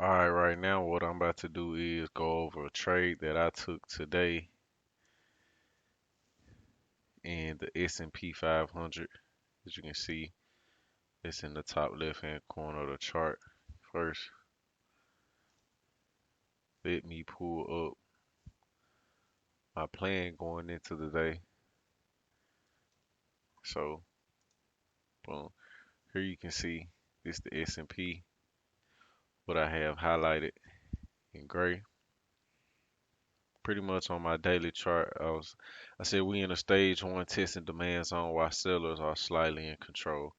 Alright, right now what I'm about to do is go over a trade that I took today in the S&P 500. As you can see, it's in the top left hand corner of the chart. First, let me pull up my plan going into the day. So, boom, here you can see this the S&P, what I have highlighted in gray. Pretty much on my daily chart, I said we in a stage one testing demand zone while sellers are slightly in control.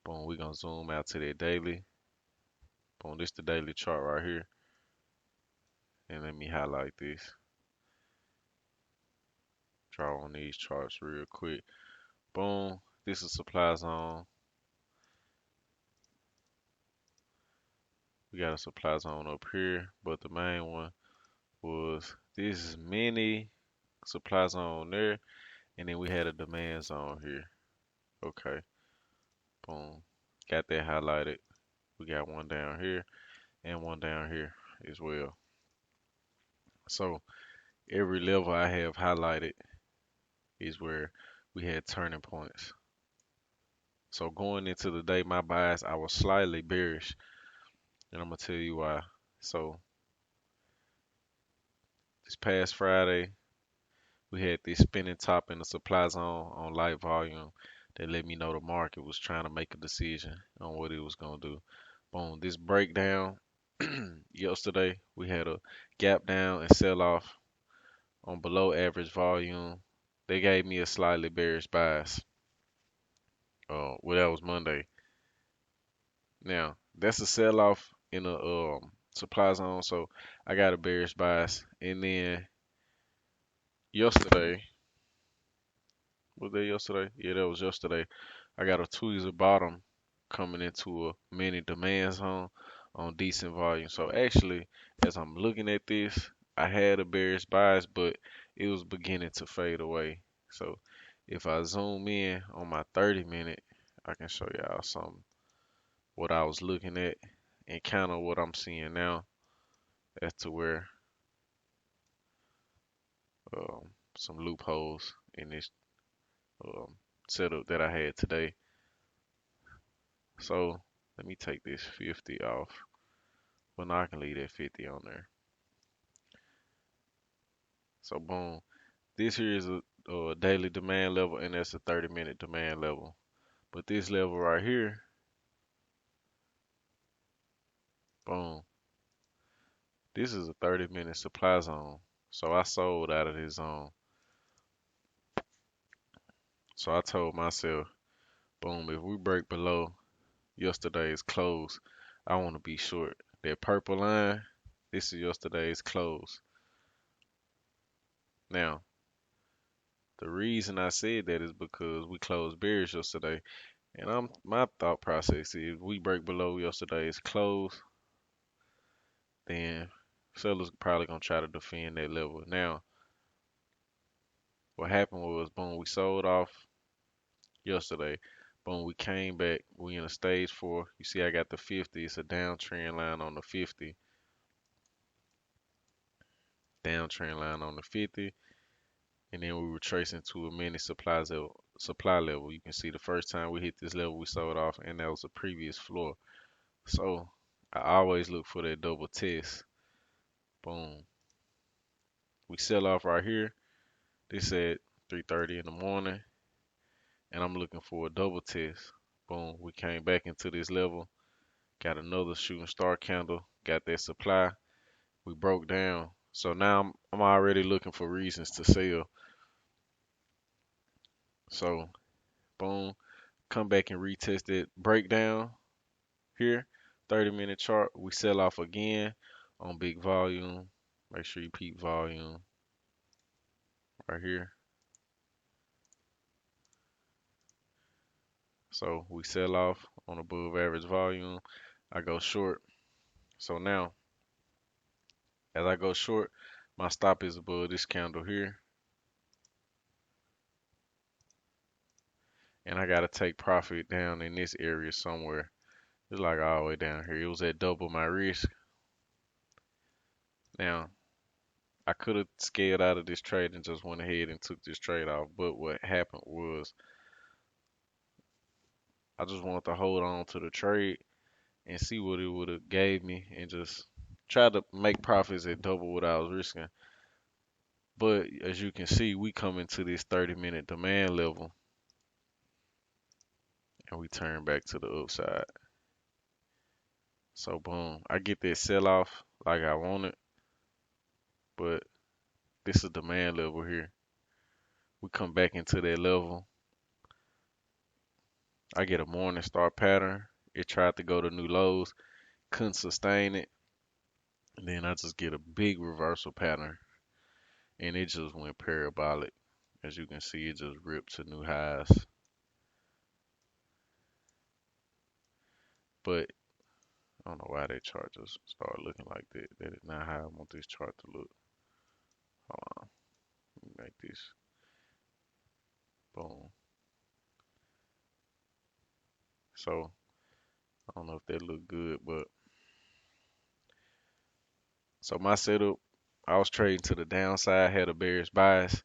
Boom, we're gonna zoom out to that daily. Boom, this the daily chart right here. And let me highlight this. Draw on these charts real quick. Boom, this is supply zone. We got a supply zone up here, but the main one was this mini supply zone there, and then we had a demand zone here. Okay, boom, got that highlighted. We got one down here and one down here as well. So every level I have highlighted is where we had turning points. So going into the day, my bias, I was slightly bearish, and I'm gonna tell you why. So this past Friday, we had this spinning top in the supply zone on light volume that let me know the market was trying to make a decision on what it was gonna do. Boom, this breakdown yesterday, we had a gap down and sell off on below average volume. They gave me a slightly bearish bias. Well, that was Monday. Now, that's a sell off in a supply zone, so I got a bearish bias. And then yesterday, was that yesterday? Yeah, that was yesterday. I got a tweezer bottom coming into a mini demand zone on decent volume. So actually, as I'm looking at this, I had a bearish bias, but it was beginning to fade away. So if I zoom in on my 30 minute, I can show y'all some what I was looking at and kind of what I'm seeing now as to where some loopholes in this um, setup that I had today. So let me take this 50 off. Well, now I can leave that 50 on there. So boom, this here is a daily demand level, and that's a 30-minute demand level. But this level right here, boom, this is a 30-minute supply zone. So I sold out of this zone. So I told myself, boom, if we break below yesterday's close, I want to be short. That purple line, this is yesterday's close. Now, the reason I said that is because we closed bearish yesterday, and my thought process is we break below yesterday's close, then sellers probably gonna try to defend that level. Now, what happened was, boom, we sold off yesterday. Boom, we came back. We in a stage four. You see, I got the 50. It's a downtrend line on the 50. Downtrend line on the 50. And then we were tracing to a mini supply level. You can see the first time we hit this level, we sold off, and that was a previous floor. So I always look for that double test. Boom. We sell off right here. This at 3:30 in the morning, and I'm looking for a double test. Boom. We came back into this level. Got another shooting star candle. Got that supply. We broke down. So now I'm already looking for reasons to sell. So boom. Come back and retest it. Breakdown here. 30-minute chart. We sell off again on big volume. Make sure you peep volume right here. So we sell off on above average volume. I go short. So now, as I go short, my stop is above this candle here. And I got to take profit down in this area somewhere. It's like all the way down here. It was at double my risk. Now, I could have scaled out of this trade and just went ahead and took this trade off, but what happened was I just wanted to hold on to the trade and see what it would have gave me and just try to make profits at double what I was risking. But as you can see, we come into this 30-minute demand level and we turn back to the upside. So boom, I get that sell off like I wanted, but this is demand level here. We come back into that level. I get a morning star pattern. It tried to go to new lows, couldn't sustain it. And then I just get a big reversal pattern and it just went parabolic. As you can see, it just ripped to new highs. But I don't know why that chart just started looking like that. That is not how I want this chart to look. Hold on, let me make this boom. So I don't know if that look good, but so my setup, I was trading to the downside, had a bearish bias.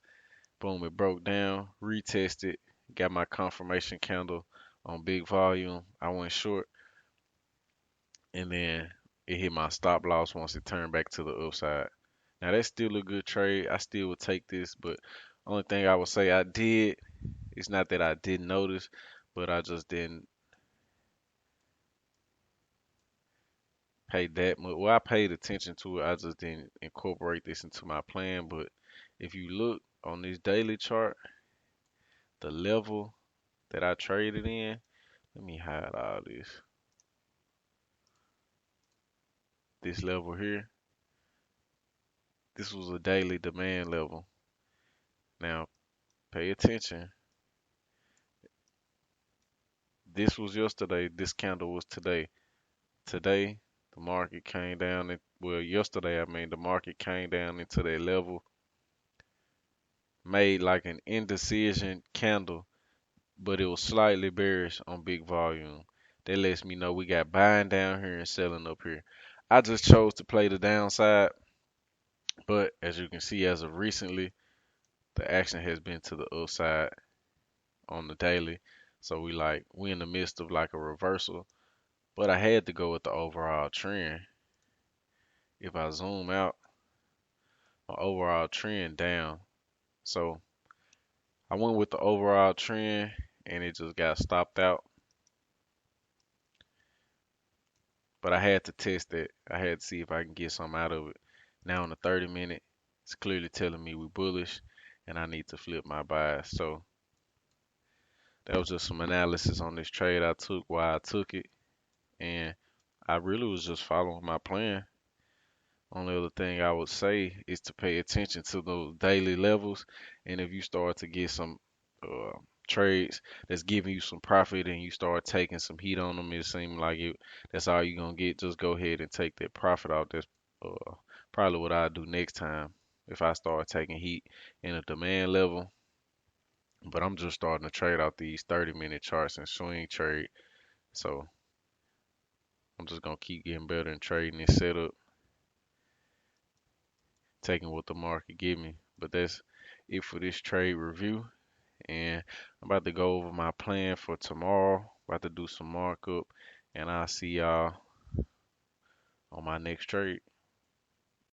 Boom, it broke down, retested, got my confirmation candle on big volume. I went short, and then it hit my stop loss once it turned back to the upside. Now that's still a good trade. I still would take this, but only thing I would say I did, it's not that I didn't notice, but I just didn't pay that much. Well, I paid attention to it. I just didn't incorporate this into my plan. But if you look on this daily chart, the level that I traded in, let me hide all this. This level here, this was a daily demand level. Now, pay attention. This was yesterday. This candle was today. Today, the market came down. Well, yesterday, I mean, the market came down into that level, made like an indecision candle, but it was slightly bearish on big volume. That lets me know we got buying down here and selling up here. I just chose to play the downside, but as you can see, as of recently, the action has been to the upside on the daily. So we in the midst of like a reversal, but I had to go with the overall trend. If I zoom out, my overall trend down. So I went with the overall trend and it just got stopped out. But I had to test it. I had to see if I can get something out of it. Now on the 30 minute, it's clearly telling me we bullish and I need to flip my bias. So that was just some analysis on this trade I took, why I took it, and I really was just following my plan. Only other thing I would say is to pay attention to those daily levels, and if you start to get some uh, trades that's giving you some profit and you start taking some heat on them, it seems like that's all you're gonna get. Just go ahead and take that profit out. That's probably what I do next time if I start taking heat in a demand level. But I'm just starting to trade out these 30-minute charts and swing trade. So I'm just gonna keep getting better and trading this setup, taking what the market give me. But that's it for this trade review. And I'm about to go over my plan for tomorrow. About to do some markup, and I'll see y'all on my next trade.